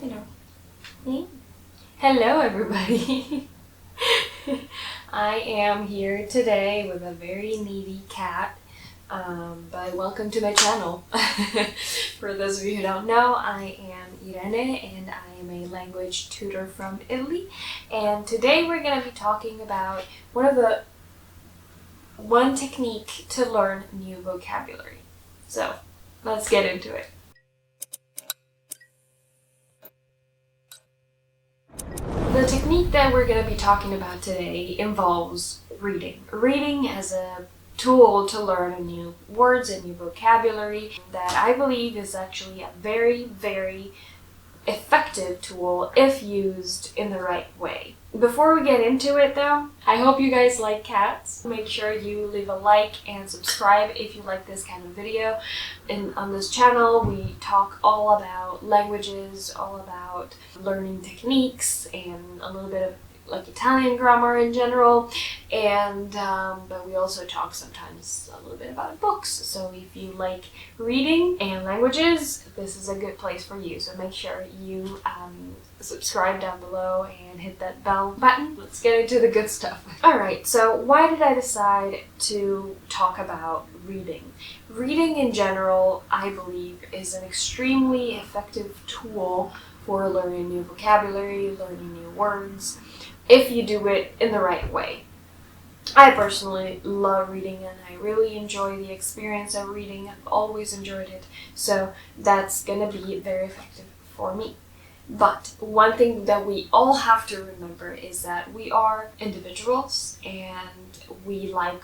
You know. Me? Hello, everybody. I am here today with a very needy cat. But welcome to my channel. For those of you who don't know, I am Irene and I am a language tutor from Italy. And today we're going to be talking about one technique to learn new vocabulary. So let's get into it. The technique that we're going to be talking about today involves reading. Reading as a tool to learn new words and new vocabulary that I believe is actually a very, very effective tool if used in the right way. Before we get into it though, I hope you guys like cats. Make sure you leave a like and subscribe if you like this kind of video. And on this channel we talk all about languages, all about learning techniques, and a little bit of like Italian grammar in general, and but we also talk sometimes a little bit about books. So if you like reading and languages, this is a good place for you. So make sure you subscribe down below and hit that bell button. Let's get into the good stuff. Alright, so why did I decide to talk about reading? Reading in general, I believe, is an extremely effective tool for learning new vocabulary, learning new words, if you do it in the right way. I personally love reading and I really enjoy the experience of reading. I've always enjoyed it, so that's gonna be very effective for me. But one thing that we all have to remember is that we are individuals and we like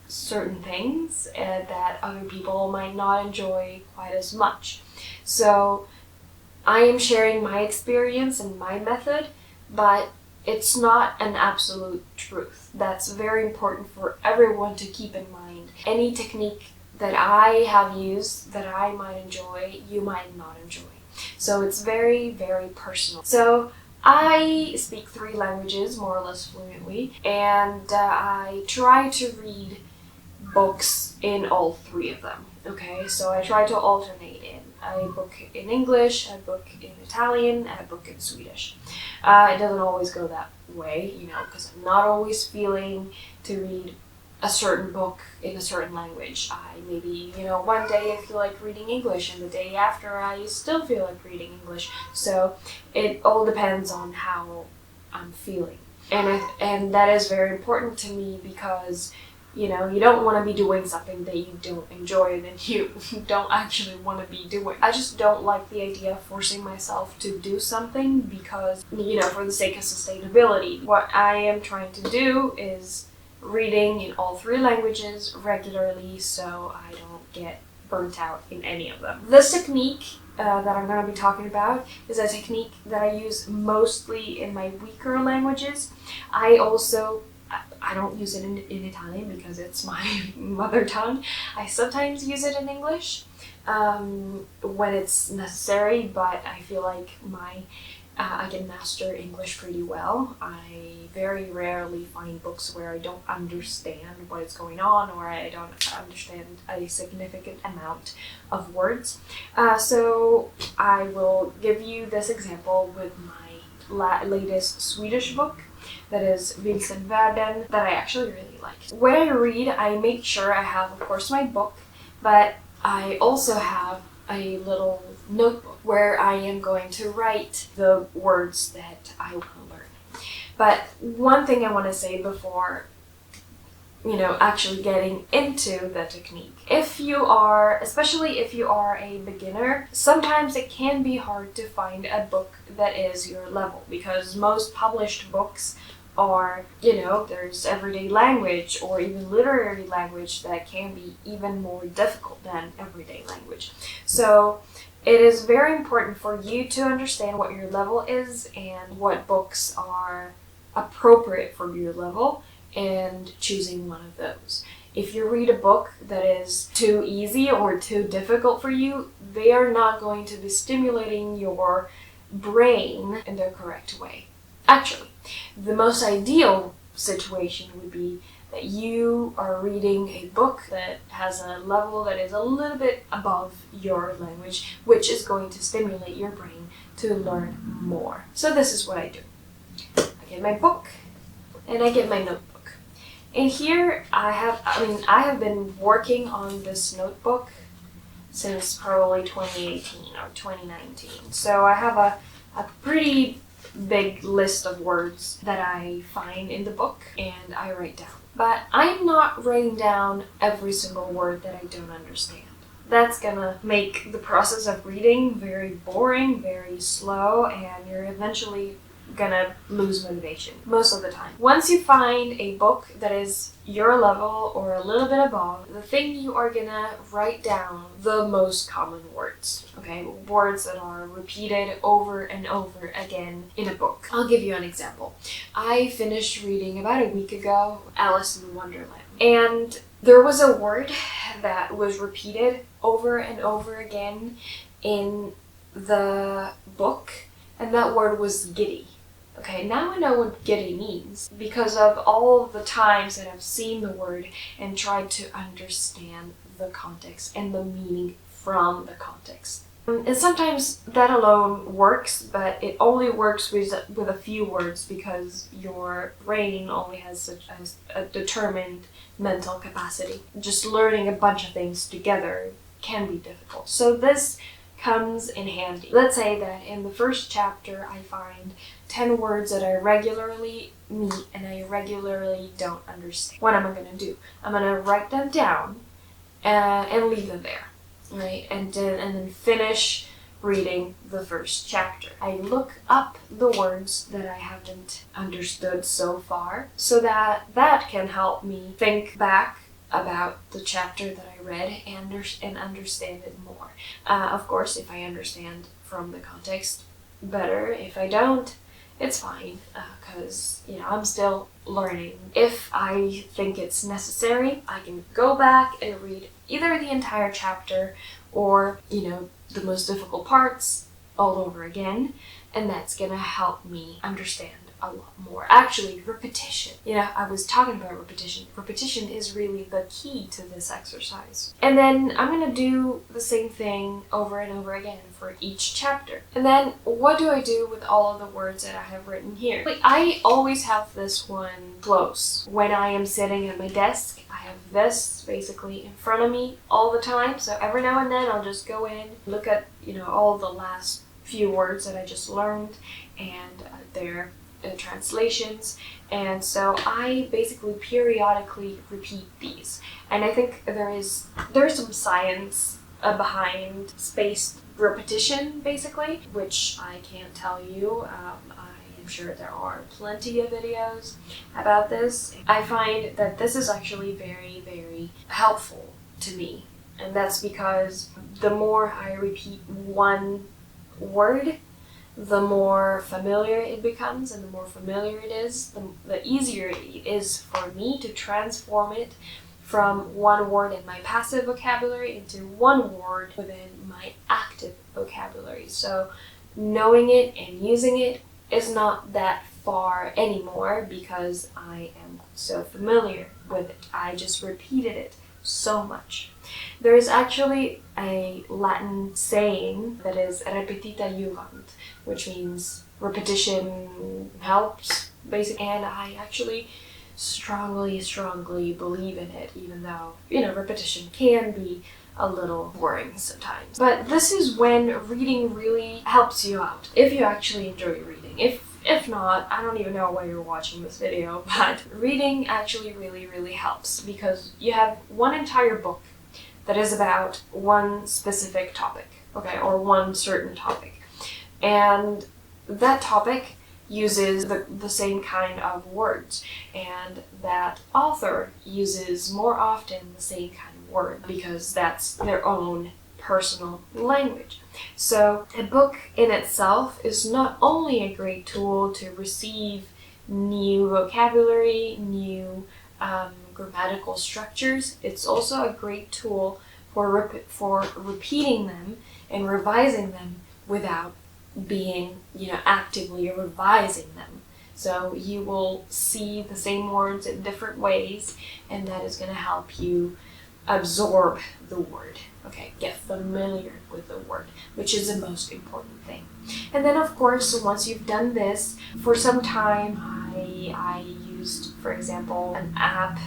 certain things that other people might not enjoy quite as much. So I am sharing my experience and my method, but it's not an absolute truth. That's very important for everyone to keep in mind. Any technique that I have used that I might enjoy, you might not enjoy. So it's very, very personal. So I speak 3 languages more or less fluently, and I try to read books in all 3 of them. Okay, so I try to alternate in. I book in English, I book in Italian, and I book in Swedish. It doesn't always go that way, because I'm not always feeling to read a certain book in a certain language. I maybe, one day I feel like reading English, and the day after I still feel like reading English. So it all depends on how I'm feeling. And that is very important to me because you don't want to be doing something that you don't enjoy and then you don't actually want to be doing. I just don't like the idea of forcing myself to do something because, for the sake of sustainability. What I am trying to do is reading in all 3 languages regularly so I don't get burnt out in any of them. This technique that I'm going to be talking about is a technique that I use mostly in my weaker languages. I don't use it in Italian because it's my mother tongue. I sometimes use it in English when it's necessary, but I feel like I can master English pretty well. I very rarely find books where I don't understand what is going on or I don't understand a significant amount of words. So I will give you this example with my latest Swedish book. That is Vilsen Världen, that I actually really like. When I read, I make sure I have, of course, my book, but I also have a little notebook where I am going to write the words that I want to learn. But one thing I want to say before, actually getting into the technique. Especially if you are a beginner, sometimes it can be hard to find a book that is your level because most published books are, there's everyday language or even literary language that can be even more difficult than everyday language. So it is very important for you to understand what your level is and what books are appropriate for your level and choosing one of those. If you read a book that is too easy or too difficult for you, they are not going to be stimulating your brain in the correct way. Actually, the most ideal situation would be that you are reading a book that has a level that is a little bit above your language, which is going to stimulate your brain to learn more. So this is what I do. I get my book and I get my notebook. And here I have been working on this notebook since probably 2018 or 2019. So I have a pretty big list of words that I find in the book and I write down. But I'm not writing down every single word that I don't understand. That's gonna make the process of reading very boring, very slow, and you're eventually gonna lose motivation most of the time. Once you find a book that is your level or a little bit above, the thing you are gonna write down the most common words, okay? Words that are repeated over and over again in a book. I'll give you an example. I finished reading about a week ago Alice in Wonderland, and there was a word that was repeated over and over again in the book, and that word was giddy. Okay, now I know what giddy means because of all the times that I've seen the word and tried to understand the context and the meaning from the context. And sometimes that alone works, but it only works with a few words because your brain only has such a determined mental capacity. Just learning a bunch of things together can be difficult. So this comes in handy. Let's say that in the first chapter I find 10 words that I regularly meet and I regularly don't understand. What am I going to do? I'm going to write them down and leave them there, right? And then finish reading the first chapter. I look up the words that I haven't understood so far so that can help me think back about the chapter that I read and understand it more. Of course, if I understand from the context, better. If I don't, it's fine, because I'm still learning. If I think it's necessary, I can go back and read either the entire chapter or the most difficult parts all over again, and that's gonna help me understand a lot more. Actually, repetition. I was talking about repetition. Repetition is really the key to this exercise. And then I'm going to do the same thing over and over again for each chapter. And then what do I do with all of the words that I have written here? I always have this one close. When I am sitting at my desk, I have this basically in front of me all the time. So every now and then I'll just go in, look at, all the last few words that I just learned and their translations, and so I basically periodically repeat these. And I think there's some science behind spaced repetition, basically, which I can't tell you. I am sure there are plenty of videos about this. I find that this is actually very, very helpful to me, and that's because the more I repeat one word, the more familiar it becomes, and the more familiar it is, the easier it is for me to transform it from one word in my passive vocabulary into one word within my active vocabulary. So knowing it and using it is not that far anymore because I am so familiar with it. I just repeated it so much. There is actually a Latin saying that is repetita iuvant, which means repetition helps, basically. And I actually strongly believe in it, even though, repetition can be a little boring sometimes. But this is when reading really helps you out, if you actually enjoy reading. If not, I don't even know why you're watching this video, but reading actually really, really helps because you have one entire book that is about one specific topic, okay, or one certain topic. And that topic uses the same kind of words, and that author uses more often the same kind of word because that's their own personal language. So a book in itself is not only a great tool to receive new vocabulary, new grammatical structures, it's also a great tool for repeating them and revising them without being, actively revising them. So you will see the same words in different ways, and that is going to help you absorb the word. Okay, get familiar with the word, which is the most important thing. And then of course, once you've done this, for some time I used, for example, an app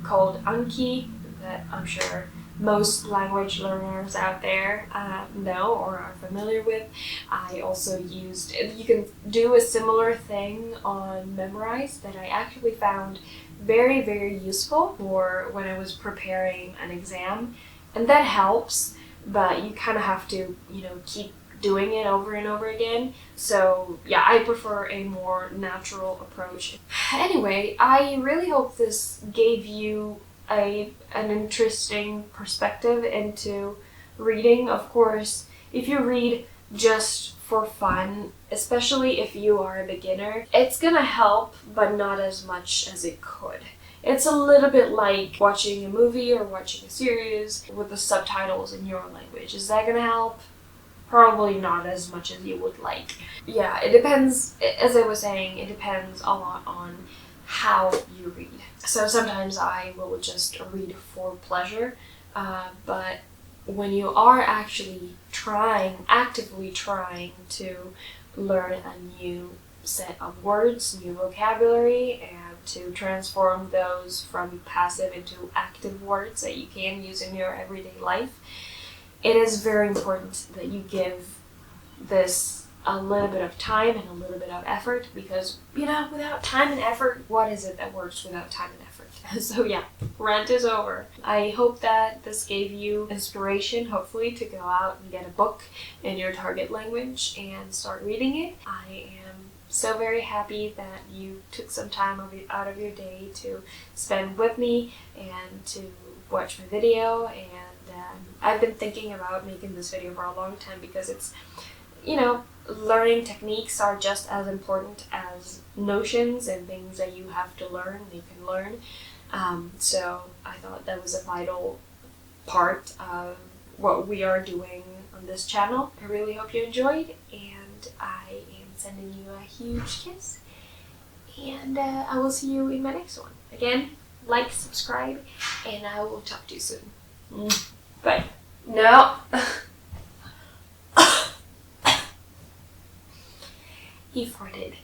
called Anki that I'm sure most language learners out there know or are familiar with. I also used, you can do a similar thing on Memrise that I actually found very, very useful for when I was preparing an exam. And that helps, but you kind of have to, keep doing it over and over again. So yeah, I prefer a more natural approach. Anyway, I really hope this gave you an interesting perspective into reading. Of course, if you read just for fun, especially if you are a beginner, it's gonna help, but not as much as it could. It's a little bit like watching a movie or watching a series with the subtitles in your language. Is that gonna help? Probably not as much as you would like. Yeah, it depends, as I was saying, it depends a lot on how you read. So sometimes I will just read for pleasure, but when you are actually actively trying to learn a new set of words, new vocabulary, and to transform those from passive into active words that you can use in your everyday life, it is very important that you give this a little bit of time and a little bit of effort, because without time and effort, what is it that works without time and effort? So yeah, rant is over. I hope that this gave you inspiration, hopefully, to go out and get a book in your target language and start reading it. I am so very happy that you took some time out of your day to spend with me and to watch my video. And I've been thinking about making this video for a long time, because it's, learning techniques are just as important as notions and things that you have to learn, you can learn. So I thought that was a vital part of what we are doing on this channel. I really hope you enjoyed, and I am sending you a huge kiss. And I will see you in my next one. Again, like, subscribe, and I will talk to you soon. Bye. No. He farted.